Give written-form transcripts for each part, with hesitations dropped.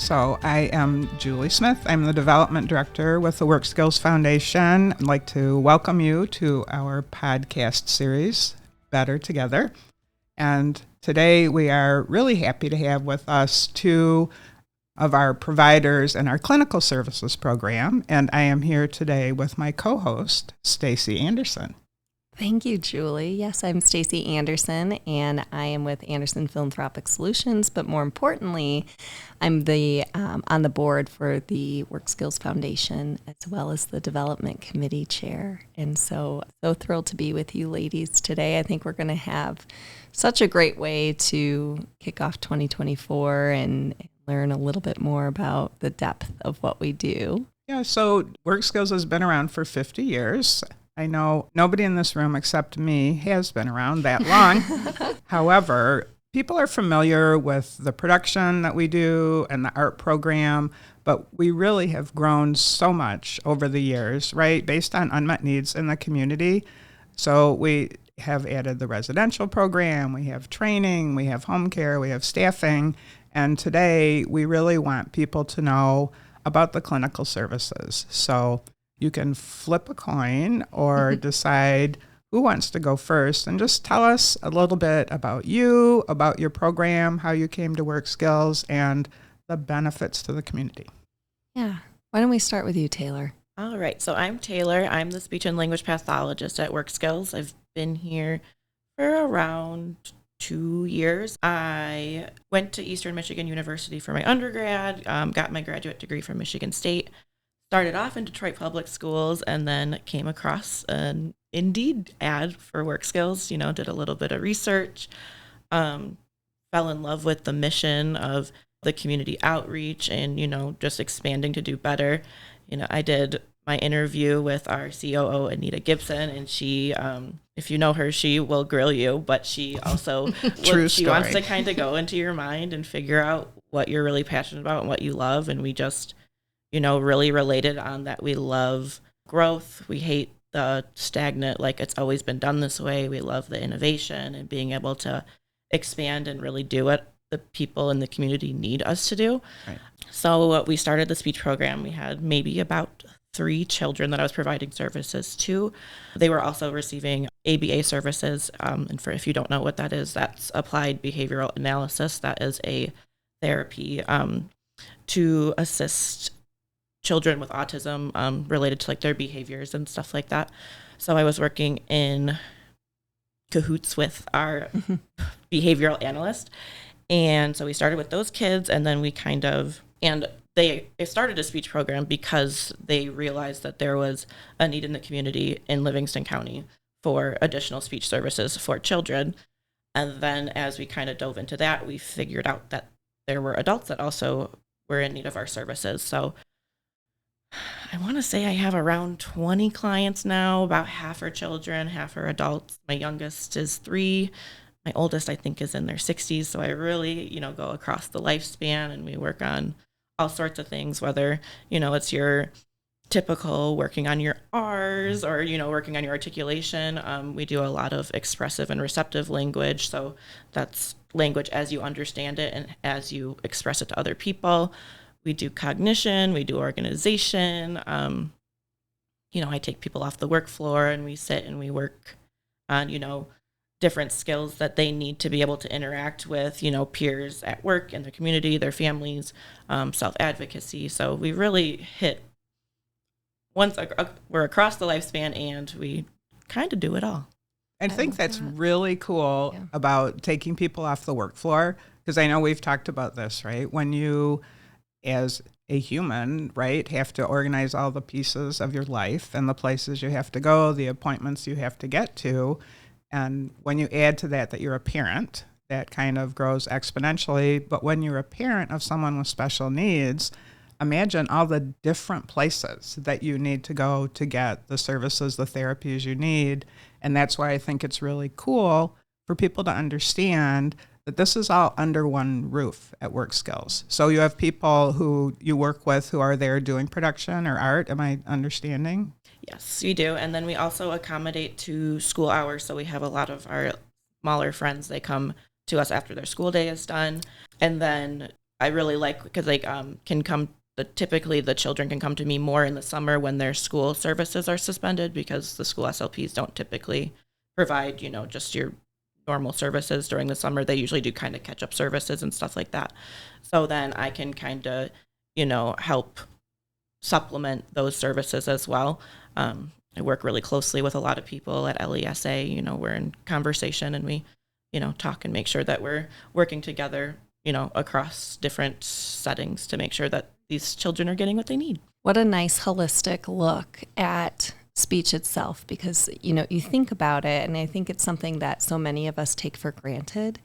So I am Julie Smith. I'm the Development Director with the Work Skills Foundation. I'd like to welcome you to our podcast series, Better Together. And today we are really happy to have with us two of our providers in our clinical services program. And I am here today with my co-host, Stacey Anderson. Thank you, Julie. Yes, I'm Stacey Anderson, and I am with Anderson Philanthropic Solutions, but more importantly, I'm the on the board for the Work Skills Foundation, as well as the Development Committee Chair. And so thrilled to be with you ladies today. I think we're going to have such a great way to kick off 2024 and learn a little bit more about the depth of what we do. Yeah, so Work Skills has been around for 50 years. I know nobody in this room except me has been around that long. However, people are familiar with the production that we do and the art program, but we really have grown so much over the years, right, based on unmet needs in the community. So we have added the residential program, we have training, we have home care, we have staffing, and today we really want people to know about the clinical services. So you can flip a coin or decide who wants to go first and just tell us a little bit about you, about your program, how you came to Work Skills, and the benefits to the community. Yeah. Why don't we start with you, Taylor? All right. So I'm Taylor. I'm the speech and language pathologist at Work Skills. I've been here for around 2 years. I went to Eastern Michigan University for my undergrad, got my graduate degree from Michigan State. Started off in Detroit Public Schools and then came across an Indeed ad for Work Skills, did a little bit of research, fell in love with the mission of the community outreach and, just expanding to do better. I did my interview with our COO, Anita Gibson, and she, if you know her, she will grill you, but she also she wants to kind of go into your mind and figure out what you're really passionate about and what you love. And we just really related on that. We love growth. We hate the stagnant, like it's always been done this way. We love the innovation and being able to expand and really do what the people in the community need us to do. Right. So we started the speech program. We had maybe about 3 children that I was providing services to. They were also receiving ABA services. And if you don't know what that is, that's applied behavioral analysis. That is a therapy to assist children with autism related to like their behaviors and stuff like that. So I was working in cahoots with our behavioral analyst. And so we started with those kids, and then they started a speech program because they realized that there was a need in the community in Livingston County for additional speech services for children. And then as we kind of dove into that, we figured out that there were adults that also were in need of our services. So I want to say I have around 20 clients now. About half are children, half are adults. My youngest is 3. My oldest, I think, is in their 60s. So I really, go across the lifespan, and we work on all sorts of things, whether, it's your typical working on your R's or, working on your articulation. We do a lot of expressive and receptive language. So that's language as you understand it and as you express it to other people. We do cognition, we do organization. I take people off the work floor and we sit and we work on, different skills that they need to be able to interact with, peers at work, in their community, their families, self-advocacy. So we really hit we're across the lifespan and we kind of do it all. I think that's really cool about taking people off the work floor, because I know we've talked about this, right? When you, as a human, right, have to organize all the pieces of your life and the places you have to go, the appointments you have to get to. And when you add to that you're a parent, that kind of grows exponentially. But when you're a parent of someone with special needs, imagine all the different places that you need to go to get the services, the therapies you need. And that's why I think it's really cool for people to understand that this is all under one roof at Work Skills. So you have people who you work with who are there doing production or art. Am I understanding? Yes, we do. And then we also accommodate to school hours. So we have a lot of our smaller friends. They come to us after their school day is done. And then I really like because they can come. Typically, the children can come to me more in the summer when their school services are suspended because the school SLPs don't typically provide, just your normal services during the summer. They usually do kind of catch up services and stuff like that. So then I can kind of, help supplement those services as well. I work really closely with a lot of people at LESA. We're in conversation and we, talk and make sure that we're working together, across different settings to make sure that these children are getting what they need. What a nice holistic look at speech itself, because, you think about it, and I think it's something that so many of us take for granted,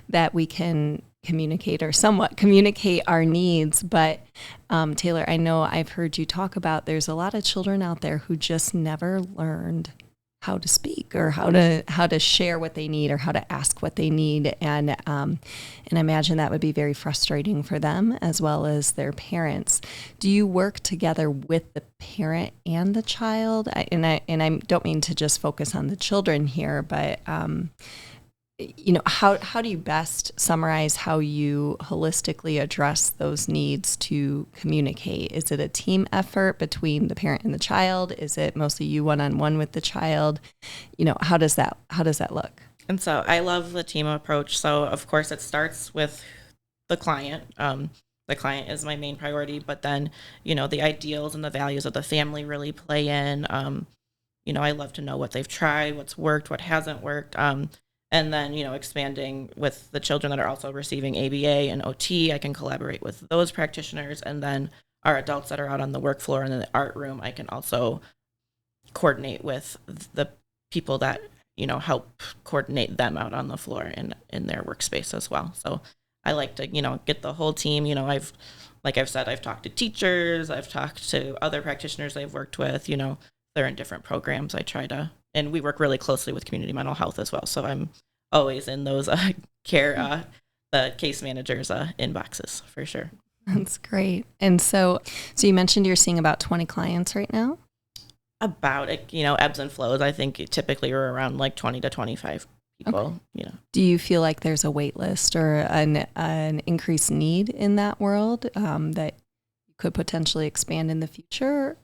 that we can communicate or somewhat communicate our needs. But Taylor, I know I've heard you talk about there's a lot of children out there who just never learned how to speak or how to share what they need or how to ask what they need. And I imagine that would be very frustrating for them as well as their parents. Do you work together with the parent and the child? And I don't mean to just focus on the children here, but how do you best summarize how you holistically address those needs to communicate? Is it a team effort between the parent and the child? Is it mostly you one-on-one with the child? How does that look? And so I love the team approach. So of course it starts with the client. The client is my main priority, but then, the ideals and the values of the family really play in. I love to know what they've tried, what's worked, what hasn't worked. And then, expanding with the children that are also receiving ABA and OT, I can collaborate with those practitioners. And then our adults that are out on the work floor and in the art room, I can also coordinate with the people that, help coordinate them out on the floor in their workspace as well. So I like to, get the whole team. Like I've said, I've talked to teachers, I've talked to other practitioners I've worked with, they're in different programs. I try to, and we work really closely with community mental health as well. So I'm always in those the case managers' inboxes for sure. That's great. And so you mentioned you're seeing about 20 clients right now? About it, ebbs and flows. I think typically we're around like 20 to 25 people, Okay. Do you feel like there's a wait list or an increased need in that world that could potentially expand in the future?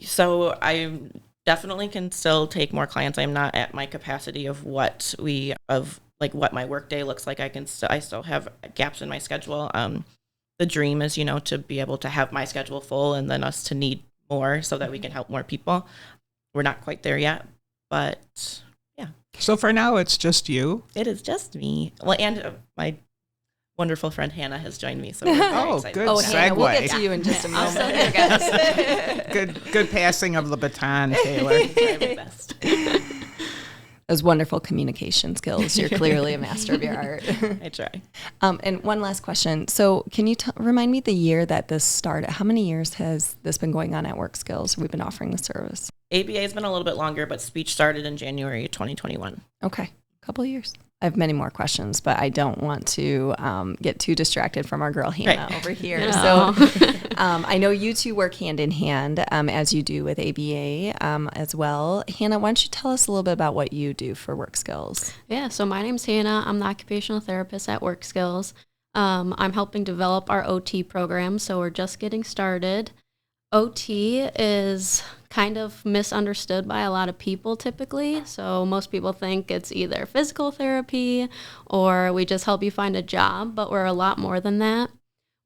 So I definitely can still take more clients. I'm not at my capacity of what my work day looks like. I still have gaps in my schedule. The dream is, to be able to have my schedule full and then us to need more so that we can help more people. We're not quite there yet, but yeah. So for now, it's just you? It is just me. Well, and my wonderful friend Hannah has joined me. So we're very excited. Good segue. Hannah, we'll get to you in just a moment. I'll still here, guys. Good passing of the baton, Taylor. Try my best. Those wonderful communication skills. You're clearly a master of your art. I try. And one last question. So can you remind me the year that this started? How many years has this been going on at Work Skills? We've been offering the service. ABA has been a little bit longer, but speech started in January 2021. Okay. A couple of years. I have many more questions, but I don't want to get too distracted from our girl Hannah over here. No. So I know you two work hand in hand as you do with ABA as well. Hannah, why don't you tell us a little bit about what you do for Work Skills? Yeah, so my name's Hannah. I'm the Occupational Therapist at Work Skills. I'm helping develop our OT program, so we're just getting started. OT is kind of misunderstood by a lot of people typically. So most people think it's either physical therapy or we just help you find a job, but we're a lot more than that.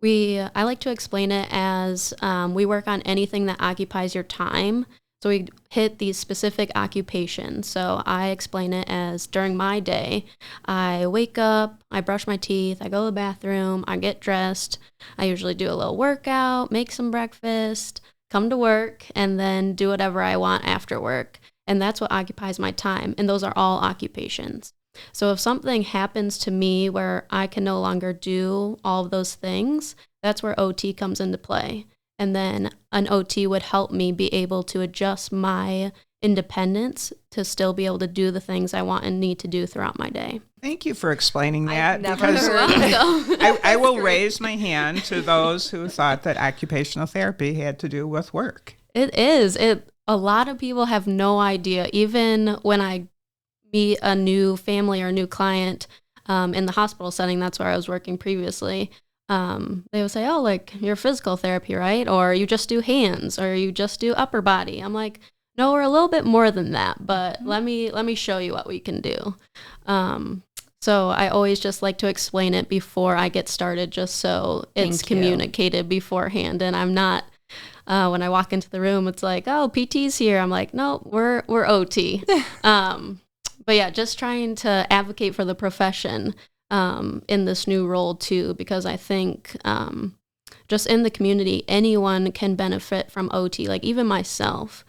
I like to explain it as we work on anything that occupies your time. So we hit these specific occupations. So I explain it as during my day, I wake up, I brush my teeth, I go to the bathroom, I get dressed. I usually do a little workout, make some breakfast, come to work, and then do whatever I want after work. And that's what occupies my time. And those are all occupations. So if something happens to me where I can no longer do all of those things, that's where OT comes into play. And then an OT would help me be able to adjust my independence to still be able to do the things I want and need to do throughout my day. Thank you for explaining that. Because I will raise my hand to those who thought that occupational therapy had to do with work. It is. A lot of people have no idea. Even when I meet a new family or a new client in the hospital setting, that's where I was working previously, they would say, oh, like you're physical therapy, right? Or you just do hands, or you just do upper body. I'm like, no, we're a little bit more than that, but let me show you what we can do. So I always just like to explain it before I get started, just so it's communicated beforehand. And I'm not, when I walk into the room, it's like, oh, PT's here. I'm like, no, we're OT. But yeah, just trying to advocate for the profession in this new role too, because I think just in the community, anyone can benefit from OT, like even myself.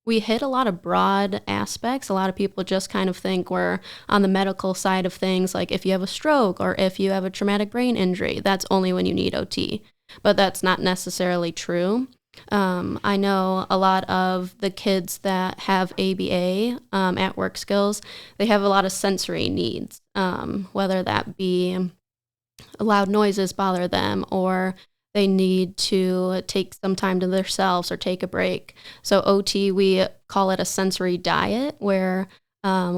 We hit a lot of broad aspects. A lot of people just kind of think we're on the medical side of things, like if you have a stroke or if you have a traumatic brain injury, that's only when you need OT. But that's not necessarily true. I know a lot of the kids that have ABA at Work Skills, they have a lot of sensory needs, whether that be loud noises bother them or they need to take some time to themselves or take a break. So OT, we call it a sensory diet, where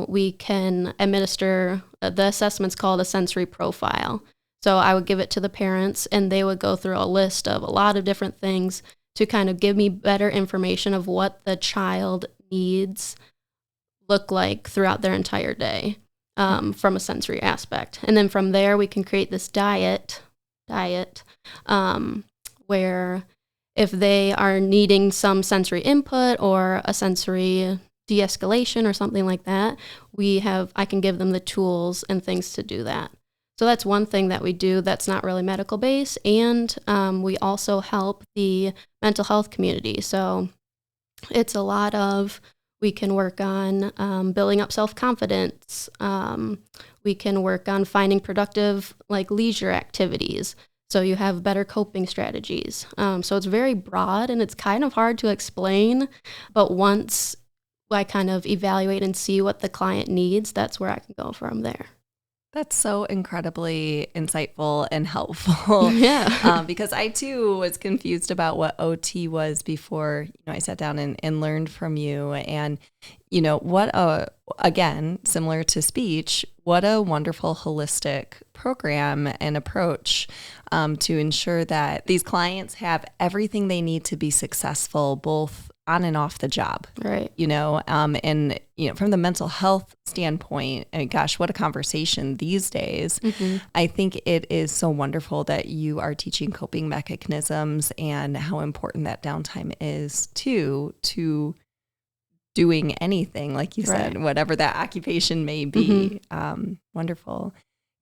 we can administer, the assessment's called a sensory profile. So I would give it to the parents and they would go through a list of a lot of different things to kind of give me better information of what the child needs look like throughout their entire day from a sensory aspect. And then from there, we can create this diet, where if they are needing some sensory input or a sensory de-escalation or something like that, I can give them the tools and things to do that. So that's one thing that we do that's not really medical based. And we also help the mental health community. So it's a lot of, we can work on building up self-confidence. We can work on finding productive like leisure activities. So you have better coping strategies. So it's very broad and it's kind of hard to explain. But once I kind of evaluate and see what the client needs, that's where I can go from there. That's so incredibly insightful and helpful. Yeah. Because I too was confused about what OT was before, I sat down and learned from you. And, again, similar to speech, what a wonderful holistic program and approach to ensure that these clients have everything they need to be successful, both on and off the job. Right. And from the mental health standpoint, and gosh, what a conversation these days. Mm-hmm. I think it is so wonderful that you are teaching coping mechanisms and how important that downtime is to doing anything, like you said, right. Whatever that occupation may be. Mm-hmm. Wonderful.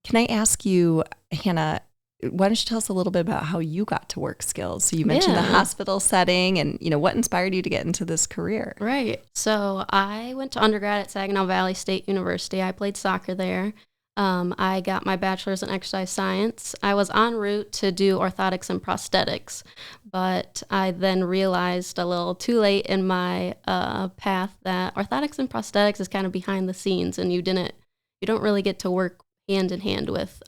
Can I ask you, Hannah, why don't you tell us a little bit about how you got to Work Skills? So you mentioned the hospital setting and, what inspired you to get into this career? Right. So I went to undergrad at Saginaw Valley State University. I played soccer there. I got my bachelor's in exercise science. I was en route to do orthotics and prosthetics, but I then realized a little too late in my path that orthotics and prosthetics is kind of behind the scenes, and you don't really get to work hand in hand with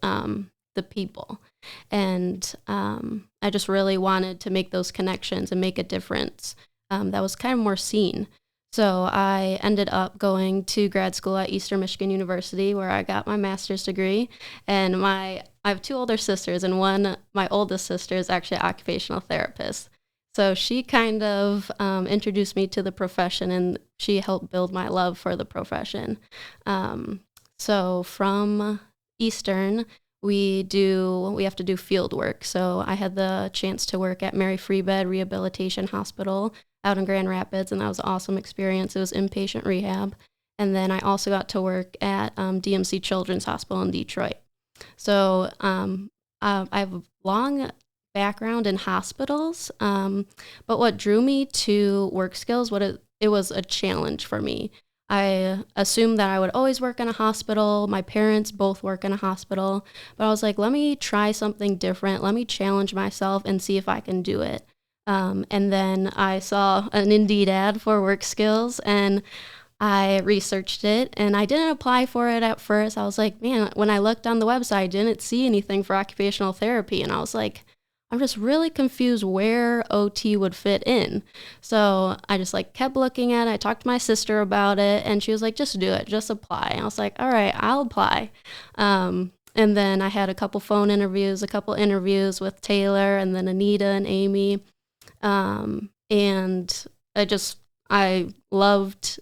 the people. And I just really wanted to make those connections and make a difference that was kind of more seen. So I ended up going to grad school at Eastern Michigan University, where I got my master's degree. And I have two older sisters, and my oldest sister is actually an occupational therapist. So she kind of introduced me to the profession, and she helped build my love for the profession. So from Eastern, we have to do field work. So I had the chance to work at Mary Free Bed Rehabilitation Hospital out in Grand Rapids, and that was an awesome experience. It was inpatient rehab. And then I also got to work at DMC Children's Hospital in Detroit. So I have a long background in hospitals, but what drew me to Work Skills, it was a challenge for me. I assumed that I would always work in a hospital. My parents both work in a hospital, but I was like, let me try something different. Let me challenge myself and see if I can do it. And then I saw an Indeed ad for Work Skills, and I researched it, and I didn't apply for it at first. I was like, man, when I looked on the website, I didn't see anything for occupational therapy, and I was like, I'm just really confused where OT would fit in. So I just kept looking at it. I talked to my sister about it, and she was like, just do it, just apply. And I was like, all right, I'll apply. And And then I had a couple phone interviews, a couple interviews with Taylor and then Anita and Amy. And I loved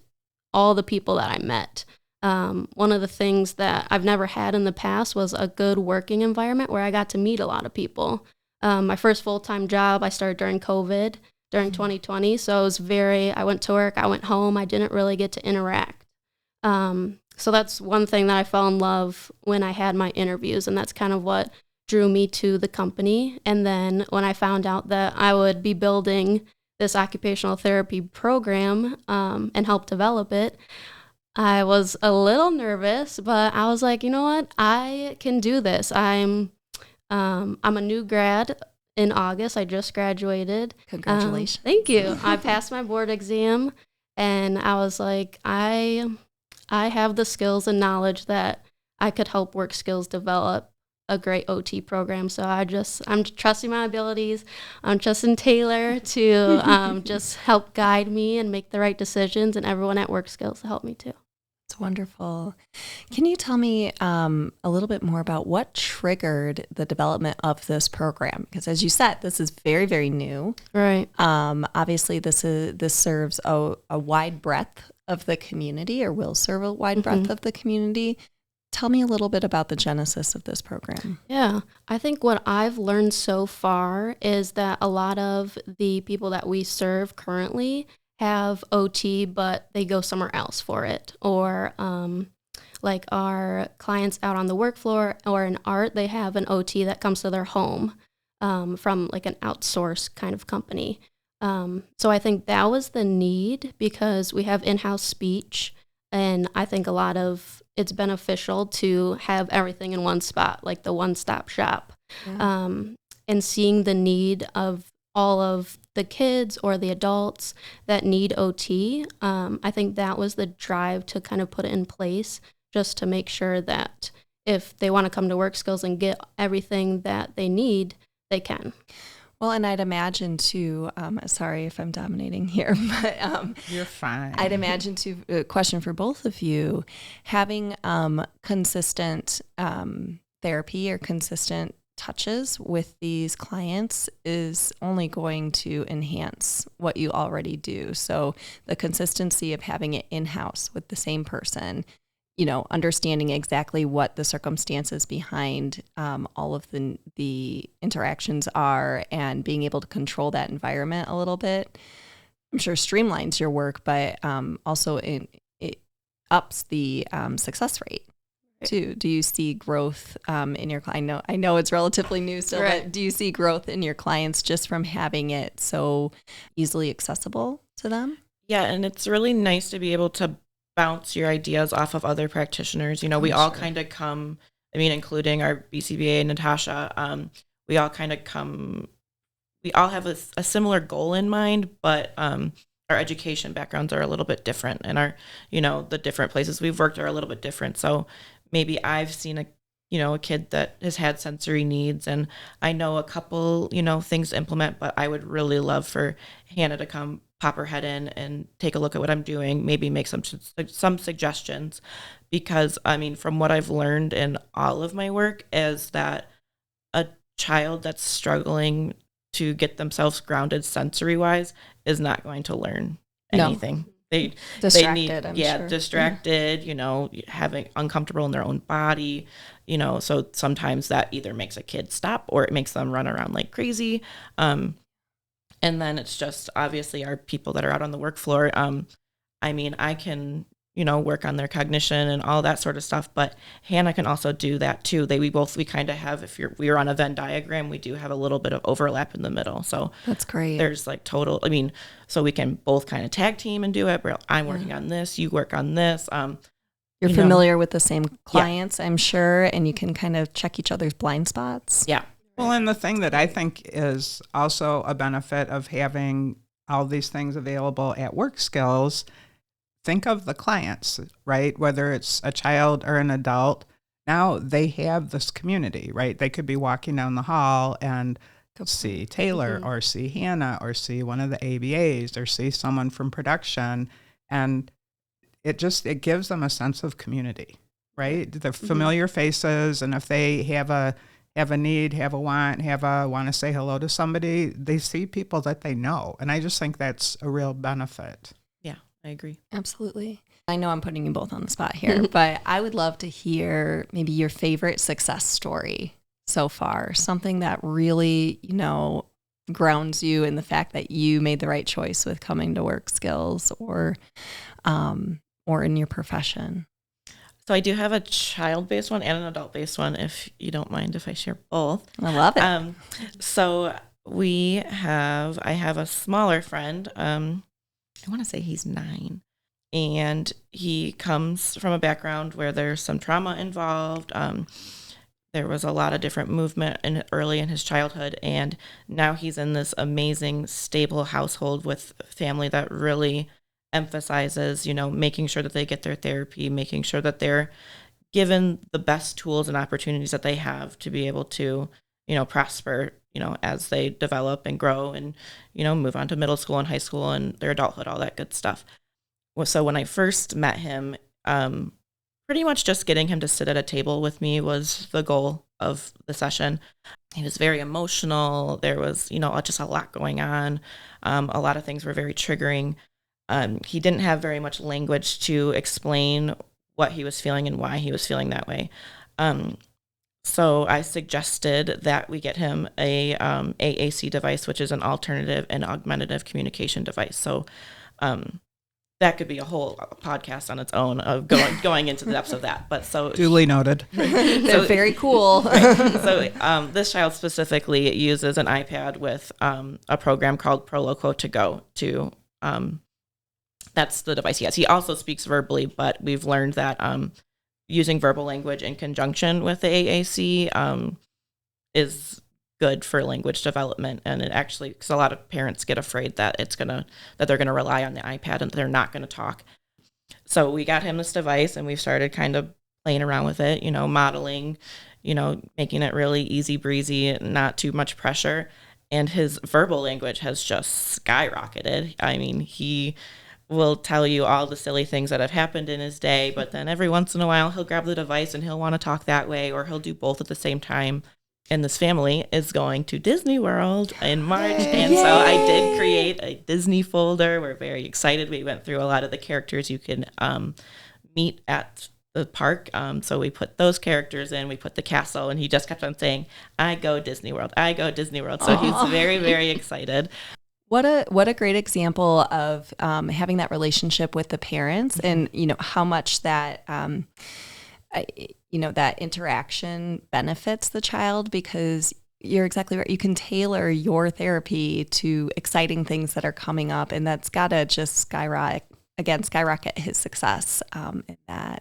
all the people that I met. One of the things that I've never had in the past was a good working environment where I got to meet a lot of people. My first full-time job, I started during COVID, during 2020. So I went to work, I went home, I didn't really get to interact. So that's one thing that I fell in love when I had my interviews, and that's kind of what drew me to the company. And then when I found out that I would be building this occupational therapy program and help develop it, I was a little nervous, but I was like, you know what? I can do this. I'm a new grad in August. I just graduated. Congratulations. Thank you. I passed my board exam, and I was like, I have the skills and knowledge that I could help Work Skills develop a great OT program. So I'm trusting my abilities. I'm trusting Taylor to just help guide me and make the right decisions, and everyone at Work Skills to help me too. It's wonderful. Can you tell me a little bit more about what triggered the development of this program? Because as you said, this is very, very new. Right. Obviously, this serves a wide breadth of the community, or will serve a wide breadth of the community. Tell me a little bit about the genesis of this program. Yeah, I think what I've learned so far is that a lot of the people that we serve currently have OT, but they go somewhere else for it. Or like our clients out on the work floor or in art, they have an OT that comes to their home from like an outsourced kind of company. So I think that was the need, because we have in-house speech, and I think it's beneficial to have everything in one spot, like the one-stop shop. Yeah. And seeing the need of all of the kids or the adults that need OT, I think that was the drive to kind of put it in place, just to make sure that if they want to come to Work Skills and get everything that they need, they can. Well, and I'd imagine too, sorry if I'm dominating here, but you're fine. I'd imagine too, a question for both of you, having consistent therapy or consistent touches with these clients is only going to enhance what you already do. So the consistency of having it in-house with the same person, understanding exactly what the circumstances behind all of the interactions are, and being able to control that environment a little bit, I'm sure streamlines your work, but also it ups the success rate too. Do you see growth in your client? I know it's relatively new still, right, but do you see growth in your clients just from having it so easily accessible to them? Yeah, and it's really nice to be able to bounce your ideas off of other practitioners. We all kind of come, including our BCBA and Natasha, we all have a similar goal in mind, but our education backgrounds are a little bit different, and our, the different places we've worked are a little bit different. So maybe I've seen a kid that has had sensory needs, and I know a couple, things to implement, but I would really love for Hannah to come pop her head in and take a look at what I'm doing, maybe make some suggestions, because from what I've learned in all of my work is that a child that's struggling to get themselves grounded sensory wise is not going to learn anything. No. They need distracted, having uncomfortable in their own body, so sometimes that either makes a kid stop or it makes them run around like crazy. And then it's just obviously our people that are out on the work floor. I can, work on their cognition and all that sort of stuff, but Hannah can also do that too. We kind of have, we were on a Venn diagram, we do have a little bit of overlap in the middle. So that's great. There's like total, so we can both kind of tag team and do it. Where I'm working on this, you work on this. You're familiar with the same clients, I'm sure, and you can kind of check each other's blind spots. Yeah. Well, and the thing that I think is also a benefit of having all these things available at Work Skills, think of the clients, right? Whether it's a child or an adult, now they have this community, right? They could be walking down the hall and see Taylor or see Hannah or see one of the ABAs or see someone from production, and it gives them a sense of community. right? The familiar faces, and if they have a need, have a want, want to say hello to somebody, they see people that they know. And I just think that's a real benefit. Yeah, I agree. Absolutely. I know I'm putting you both on the spot here, but I would love to hear maybe your favorite success story so far, something that really, grounds you in the fact that you made the right choice with coming to Work Skills or in your profession. So I do have a child-based one and an adult-based one, if you don't mind if I share both. I love it. So I have a smaller friend. I want to say he's 9. And he comes from a background where there's some trauma involved. There was a lot of different movement early in his childhood. And now he's in this amazing, stable household with family that really emphasizes, making sure that they get their therapy, making sure that they're given the best tools and opportunities that they have to be able to, prosper, as they develop and grow and, move on to middle school and high school and their adulthood, all that good stuff. So when I first met him, pretty much just getting him to sit at a table with me was the goal of the session. He was very emotional. There was, just a lot going on. A lot of things were very triggering. He didn't have very much language to explain what he was feeling and why he was feeling that way. So I suggested that we get him a AAC device, which is an alternative and augmentative communication device. So that could be a whole podcast on its own of going into the depths of that. But so duly noted. They're very cool. Right. So this child specifically uses an iPad with a program called ProLoco to go to. That's the device he has. He also speaks verbally, but we've learned that using verbal language in conjunction with the AAC is good for language development. And it actually, because a lot of parents get afraid that they're gonna rely on the iPad and they're not gonna talk. So we got him this device and we've started kind of playing around with it, modeling, making it really easy breezy, not too much pressure. And his verbal language has just skyrocketed. I mean, he will tell you all the silly things that have happened in his day, but then every once in a while he'll grab the device and he'll want to talk that way, or he'll do both at the same time. And this family is going to Disney World in March. And so I did create a Disney folder. We're very excited. We went through a lot of the characters you can meet at the park. So we put those characters in, we put the castle, and he just kept on saying, I go Disney World, I go Disney World. So he's very, very excited. What a great example of having that relationship with the parents, and how much that that interaction benefits the child, because you're exactly right. You can tailor your therapy to exciting things that are coming up, and that's gotta just skyrocket his success. In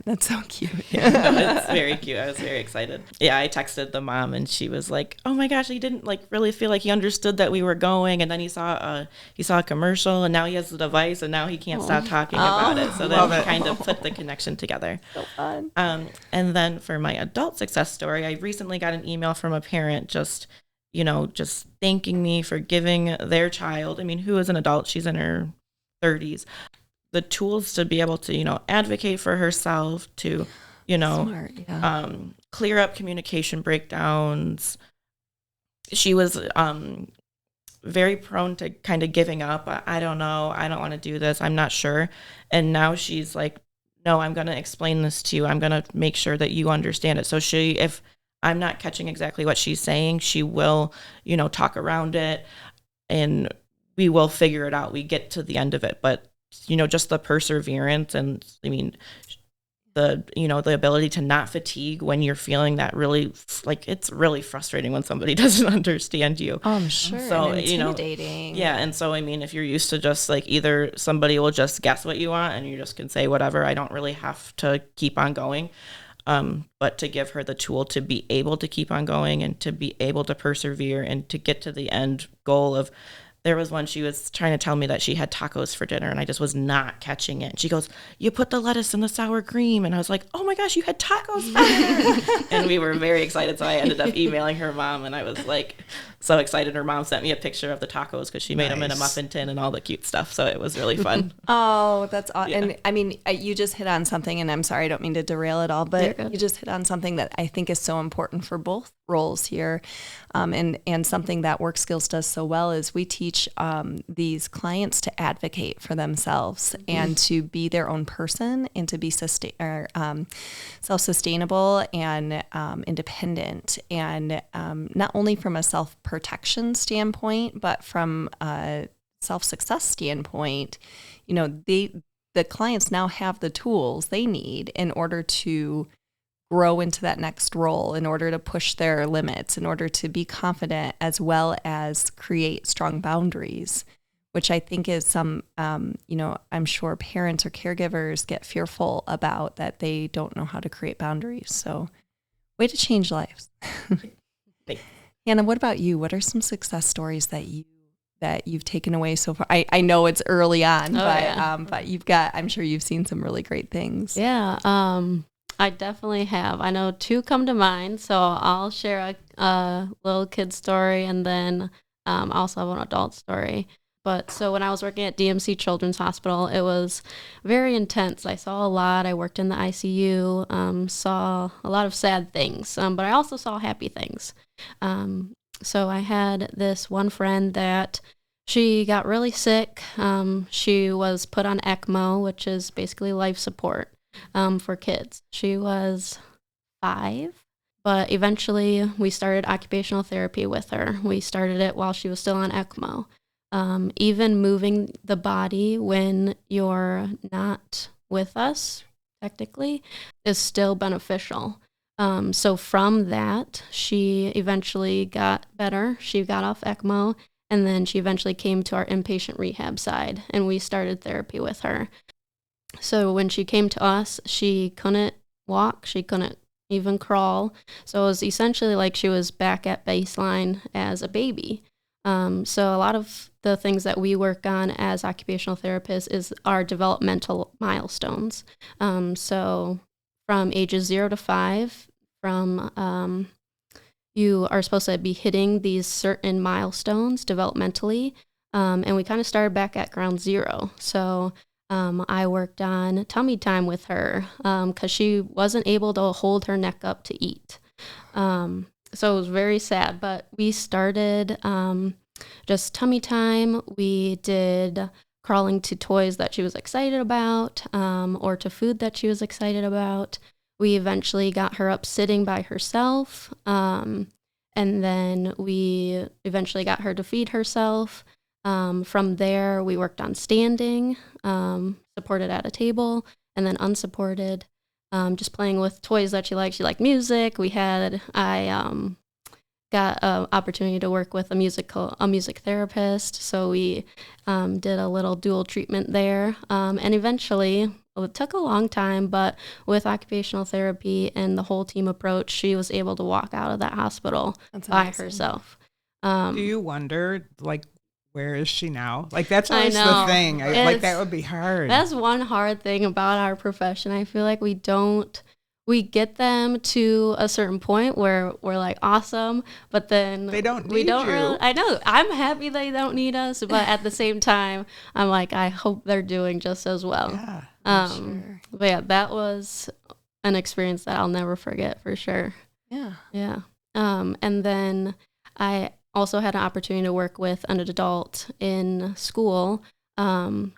that's so cute. Yeah, no, it's very cute. I was very excited. Yeah, I texted the mom and she was like, "Oh my gosh, he didn't really feel like he understood that we were going, and then he saw a commercial, and now he has the device, and now he can't stop talking about it." So then we kind of put the connection together. So fun. And then for my adult success story, I recently got an email from a parent just thanking me for giving their child, who is an adult, she's in her 30s, the tools to be able to, advocate for herself, to, Smart, yeah. Clear up communication breakdowns. She was very prone to kind of giving up. I don't know. I don't want to do this. I'm not sure. And now she's like, no, I'm going to explain this to you. I'm going to make sure that you understand it. So if I'm not catching exactly what she's saying, she will, talk around it, and we will figure it out. We get to the end of it. But just the perseverance and the ability to not fatigue when you're feeling that really, it's really frustrating when somebody doesn't understand you. Oh, I'm sure. So, and intimidating. Yeah. And so, if you're used to just either somebody will just guess what you want and you just can say whatever, I don't really have to keep on going. But to give her the tool to be able to keep on going and to be able to persevere and to get to the end goal of There was one, she was trying to tell me that she had tacos for dinner, and I just was not catching it. And she goes, "You put the lettuce in the sour cream." And I was like, "Oh my gosh, you had tacos for dinner." And we were very excited. So I ended up emailing her mom, and I was like so excited. Her mom sent me a picture of the tacos because she made them in a muffin tin and all the cute stuff. So it was really fun. Oh, that's awesome. Yeah. And I mean, you just hit on something, and I'm sorry, I don't mean to derail it all, but you just hit on something that I think is so important for both roles here. And something that Work Skills does so well is we teach these clients to advocate for themselves and to be their own person and to be self-sustainable and independent. And not only from a self-protection standpoint, but from a self-success standpoint, the clients now have the tools they need in order to grow into that next role, in order to push their limits, in order to be confident, as well as create strong boundaries, which I think is I'm sure parents or caregivers get fearful about, that they don't know how to create boundaries. So way to change lives. Hannah, what about you? What are some success stories that you've taken away so far? I know it's early on, but I'm sure you've seen some really great things. Yeah. I definitely have. I know 2 come to mind, so I'll share a little kid story, and then I also have an adult story. But so when I was working at DMC Children's Hospital, it was very intense. I saw a lot. I worked in the ICU, saw a lot of sad things, but I also saw happy things. So I had this one friend that she got really sick. She was put on ECMO, which is basically life support. For kids. She was 5, but eventually we started occupational therapy with her. We started it while she was still on ECMO. Even moving the body when you're not with us, technically, is still beneficial. So from that, she eventually got better. She got off ECMO, and then she eventually came to our inpatient rehab side, and we started therapy with her. So when she came to us, she couldn't walk, she couldn't even crawl. So it was essentially like she was back at baseline as a baby. So a lot of the things that we work on as occupational therapists is our developmental milestones. So from ages 0 to 5, you are supposed to be hitting these certain milestones developmentally. And we kind of started back at ground zero. So I worked on tummy time with her because she wasn't able to hold her neck up to eat. So it was very sad, but we started just tummy time. We did crawling to toys that she was excited about, or to food that she was excited about. We eventually got her up sitting by herself, and then we eventually got her to feed herself. From there, we worked on standing, supported at a table, and then unsupported, just playing with toys that she liked. She liked music. I got an opportunity to work with a music therapist, so we did a little dual treatment there. And eventually, it took a long time, but with occupational therapy and the whole team approach, she was able to walk out of that hospital by herself. Do you wonder, where is she now? That's always the thing. That would be hard. That's one hard thing about our profession. I feel like we get them to a certain point where we're like, awesome, but then they don't need you. Really, I know. I'm happy they don't need us, but at the same time, I'm like, I hope they're doing just as well. Yeah, sure. But yeah, that was an experience that I'll never forget for sure. Yeah. Yeah. And then I also had an opportunity to work with an adult in school.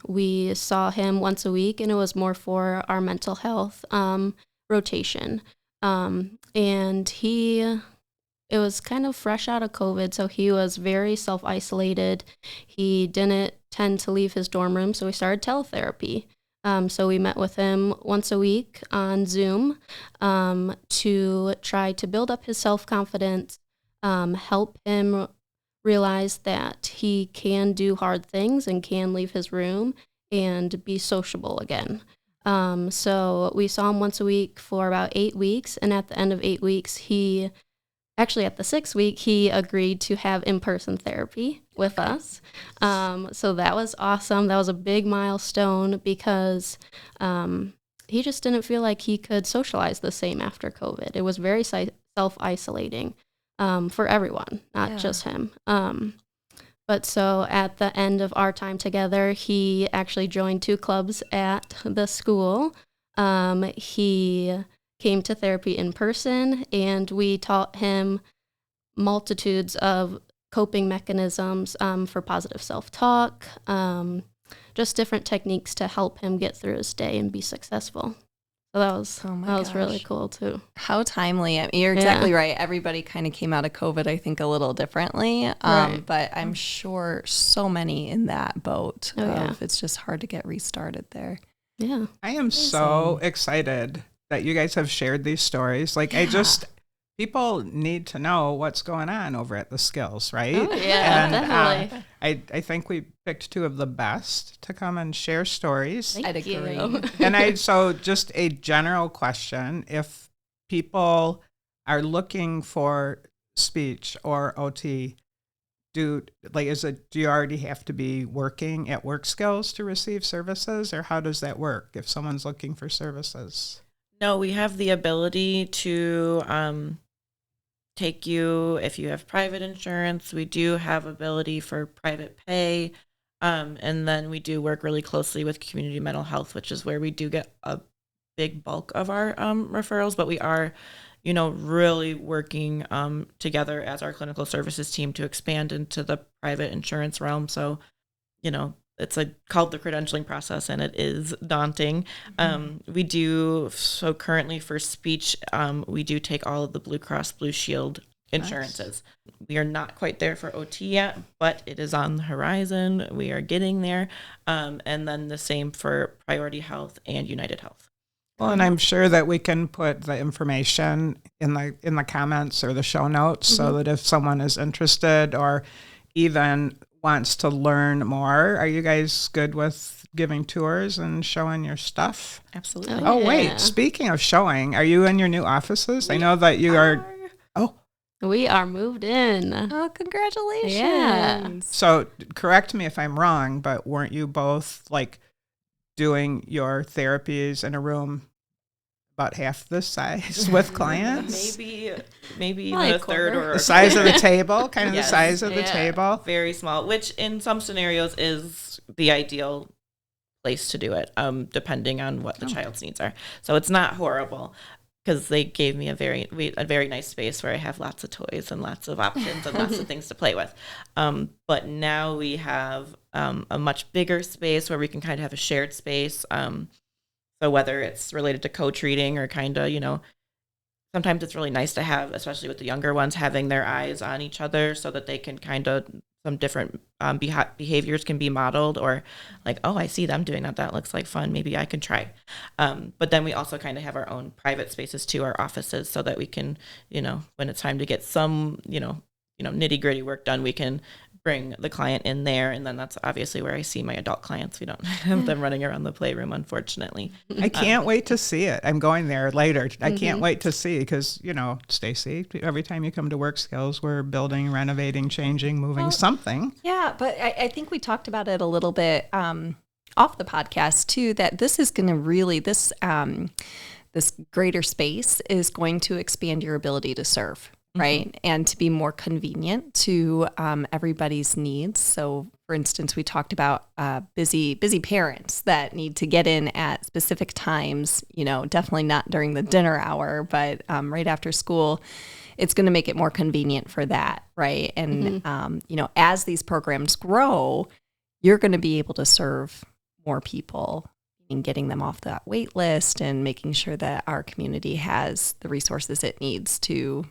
We saw him once a week, and it was more for our mental health rotation. And it was kind of fresh out of COVID, so he was very self-isolated. He didn't tend to leave his dorm room, so we started teletherapy. So we met with him once a week on Zoom to try to build up his self-confidence, help him realize that he can do hard things and can leave his room and be sociable again. So we saw him once a week for about 8 weeks, and at the end of 8 weeks, he actually at the 6th week, he agreed to have in-person therapy with us. So that was awesome. That was a big milestone because he just didn't feel like he could socialize the same after COVID. It was very self-isolating for everyone, not just him. But so at the end of our time together, he actually joined 2 clubs at the school. He came to therapy in person, and we taught him multitudes of coping mechanisms for positive self-talk, just different techniques to help him get through his day and be successful. So that was really cool too. How timely. I mean, you're exactly right. Everybody kind of came out of COVID, I think, a little differently. But I'm sure so many in that boat. It's just hard to get restarted there. Yeah. I am so excited that you guys have shared these stories. Like, people need to know what's going on over at the Skills, right? Oh, yeah, and, definitely. I think we picked 2 of the best to come and share stories. I'd agree. And so just a general question, if people are looking for speech or OT, do you already have to be working at Work Skills to receive services, or how does that work if someone's looking for services? No, we have the ability to take you if you have private insurance. We do have ability for private pay. And then we do work really closely with community mental health, which is where we do get a big bulk of our referrals. But we are, really working together as our clinical services team to expand into the private insurance realm. So, it's called the credentialing process, and it is daunting. We do, so currently for speech, we do take all of the Blue Cross Blue Shield insurances. Nice. We are not quite there for OT yet, but it is on the horizon. We are getting there. And then the same for Priority Health and United Health. Well, and I'm sure that we can put the information in the comments or the show notes so that if someone is interested or even wants to learn more, are you guys good with giving tours and showing your stuff? Absolutely. Oh, wait. Speaking of showing, are you in your new offices? I know that you are. Oh. We are moved in. Oh, congratulations. Yeah. So correct me if I'm wrong, but weren't you both doing your therapies in a room about half the size with clients? Maybe even a third or the size of the table, kind of the size of the table. Very small, which in some scenarios is the ideal place to do it, depending on what the child's needs are. So it's not horrible because they gave me a very nice space where I have lots of toys and lots of options and lots of things to play with. But now we have a much bigger space where we can kind of have a shared space. So whether it's related to co-treating or kind of, sometimes it's really nice to have, especially with the younger ones, having their eyes on each other so that they can kind of, some different behaviors can be modeled, or oh, I see them doing that. That looks like fun. Maybe I can try. But then we also kind of have our own private spaces to our offices so that we can, when it's time to get some, nitty gritty work done, we can bring the client in there, and then that's obviously where I see my adult clients. We don't have them running around the playroom, unfortunately. I can't wait to see it. I'm going there later. I can't wait to see, because Stacey, every time you come to Work Skills, we're building, renovating, changing, moving something. Yeah, but I think we talked about it a little bit off the podcast too, that this is going to really, this greater space is going to expand your ability to serve. Right. And to be more convenient to everybody's needs. So, for instance, we talked about busy parents that need to get in at specific times, definitely not during the dinner hour, but right after school. It's going to make it more convenient for that. Right. And, as these programs grow, you're going to be able to serve more people and getting them off that wait list and making sure that our community has the resources it needs to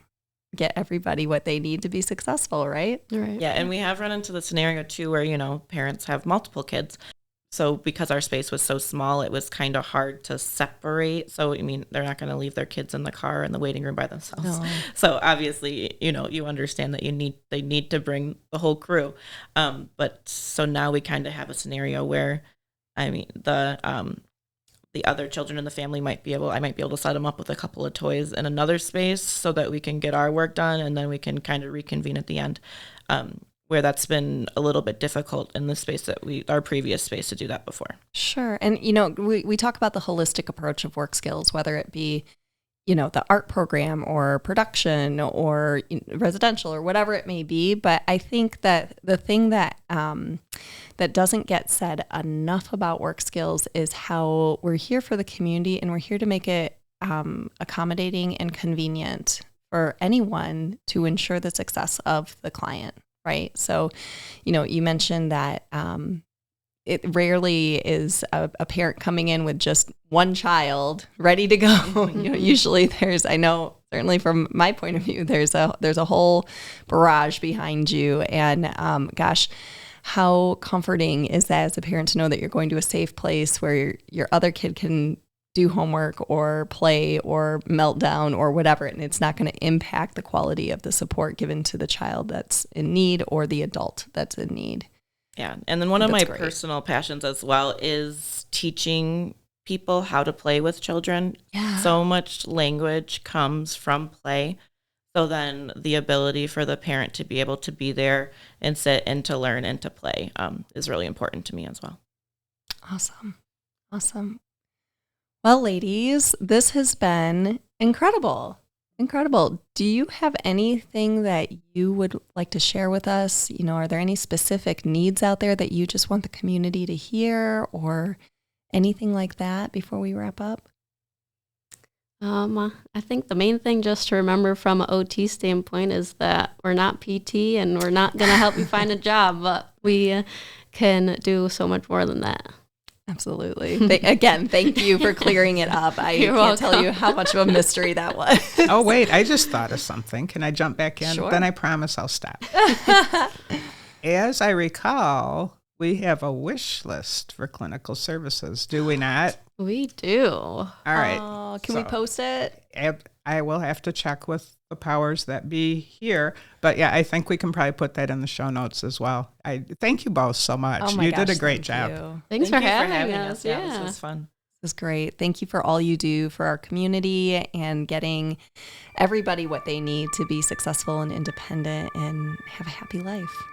get everybody what they need to be successful, right? Yeah, and we have run into the scenario too where, parents have multiple kids. So because our space was so small, it was kind of hard to separate. So, they're not going to leave their kids in the car in the waiting room by themselves. No. So obviously, you understand that they need to bring the whole crew. But so now we kind of have a scenario where, the the other children in the family I might be able to set them up with a couple of toys in another space so that we can get our work done, and then we can kind of reconvene at the end. Where that's been a little bit difficult in the space that our previous space to do that before. Sure. And, we talk about the holistic approach of work skills, whether it be, the art program or production or residential or whatever it may be. But I think that the thing that that doesn't get said enough about work skills is how we're here for the community, and we're here to make it accommodating and convenient for anyone to ensure the success of the client. Right. So, you mentioned that it rarely is a parent coming in with just one child ready to go. Usually I know certainly from my point of view, there's a whole barrage behind you. And gosh, how comforting is that as a parent to know that you're going to a safe place where your other kid can do homework or play or meltdown or whatever, and it's not going to impact the quality of the support given to the child that's in need or the adult that's in need. Yeah. And then one of my personal passions as well is teaching people how to play with children. Yeah. So much language comes from play. So then the ability for the parent to be able to be there and sit and to learn and to play is really important to me as well. Awesome. Well, ladies, this has been incredible. Do you have anything that you would like to share with us? Are there any specific needs out there that you just want the community to hear or anything like that before we wrap up? I think the main thing just to remember from an OT standpoint is that we're not PT and we're not going to help you find a job, but we can do so much more than that. Absolutely. Again, thank you for clearing it up. I can't tell you how much of a mystery that was. Oh, wait, I just thought of something. Can I jump back in? Sure. Then I promise I'll stop. As I recall, we have a wish list for clinical services, do we not? We do. All right. Can we post it? I will have to check with the powers that be here. But yeah, I think we can probably put that in the show notes as well. I thank you both so much. Oh my you gosh, did a great thank job. you. Thanks for having us. Yeah, this was fun. This is great. Thank you for all you do for our community and getting everybody what they need to be successful and independent and have a happy life.